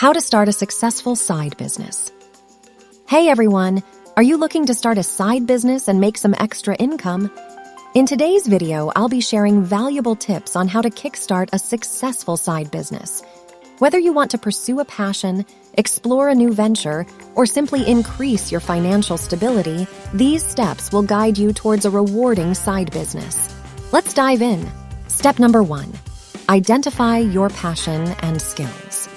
How to start a successful side business. Hey everyone, are you looking to start a side business and make some extra income? In today's video, I'll be sharing valuable tips on how to kickstart a successful side business. Whether you want to pursue a passion, explore a new venture, or simply increase your financial stability, these steps will guide you towards a rewarding side business. Let's dive in. Step number 1. Identify your passion and skills.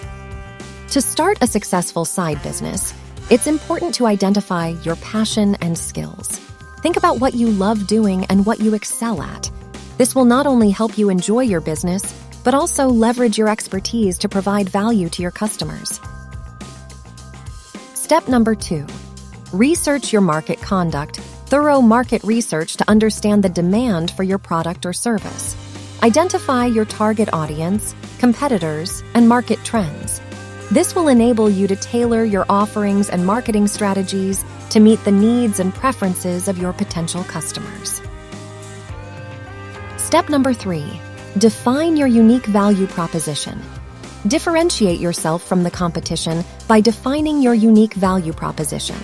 To start a successful side business, it's important to identify your passion and skills. Think about what you love doing and what you excel at. This will not only help you enjoy your business, but also leverage your expertise to provide value to your customers. Step number 2. Research your market conduct. Thorough market research to understand the demand for your product or service. Identify your target audience, competitors, and market trends. This will enable you to tailor your offerings and marketing strategies to meet the needs and preferences of your potential customers. Step number 3. Define your unique value proposition. Differentiate yourself from the competition by defining your unique value proposition.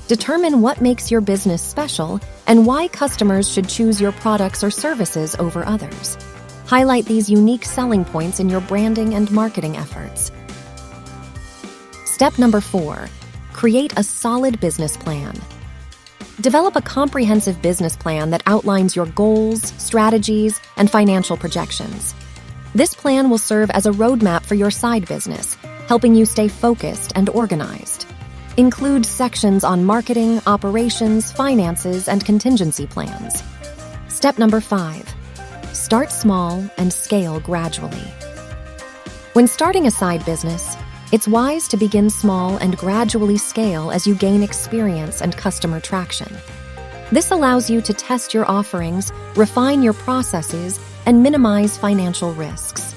Determine what makes your business special and why customers should choose your products or services over others. Highlight these unique selling points in your branding and marketing efforts. Step number 4. Create a solid business plan. Develop a comprehensive business plan that outlines your goals, strategies, and financial projections. This plan will serve as a roadmap for your side business, helping you stay focused and organized. Include sections on marketing, operations, finances, and contingency plans. Step number 5. Start small and scale gradually. When starting a side business, it's wise to begin small and gradually scale as you gain experience and customer traction. This allows you to test your offerings, refine your processes, and minimize financial risks.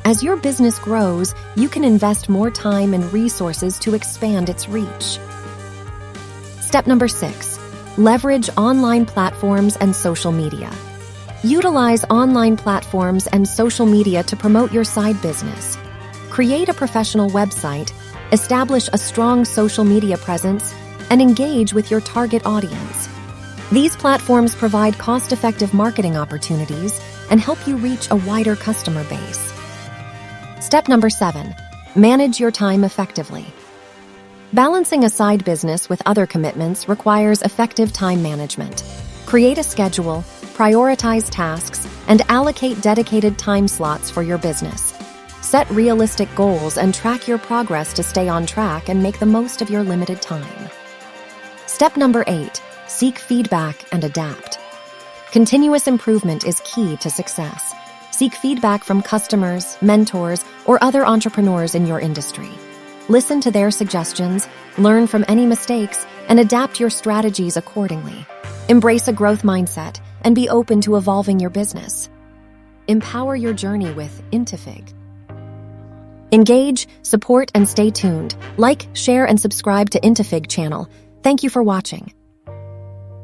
As your business grows, you can invest more time and resources to expand its reach. Step number 6. Leverage online platforms and social media. Utilize online platforms and social media to promote your side business. Create a professional website, establish a strong social media presence, and engage with your target audience. These platforms provide cost-effective marketing opportunities and help you reach a wider customer base. Step number 7. Manage your time effectively. Balancing a side business with other commitments requires effective time management. Create a schedule, prioritize tasks, and allocate dedicated time slots for your business. Set realistic goals and track your progress to stay on track and make the most of your limited time. Step number 8. Seek feedback and adapt. Continuous improvement is key to success. Seek feedback from customers, mentors, or other entrepreneurs in your industry. Listen to their suggestions, learn from any mistakes, and adapt your strategies accordingly. Embrace a growth mindset and be open to evolving your business. Empower your journey with INTEFIG. Engage, support, and stay tuned. Like, share, and subscribe to INTEFIG channel. Thank you for watching.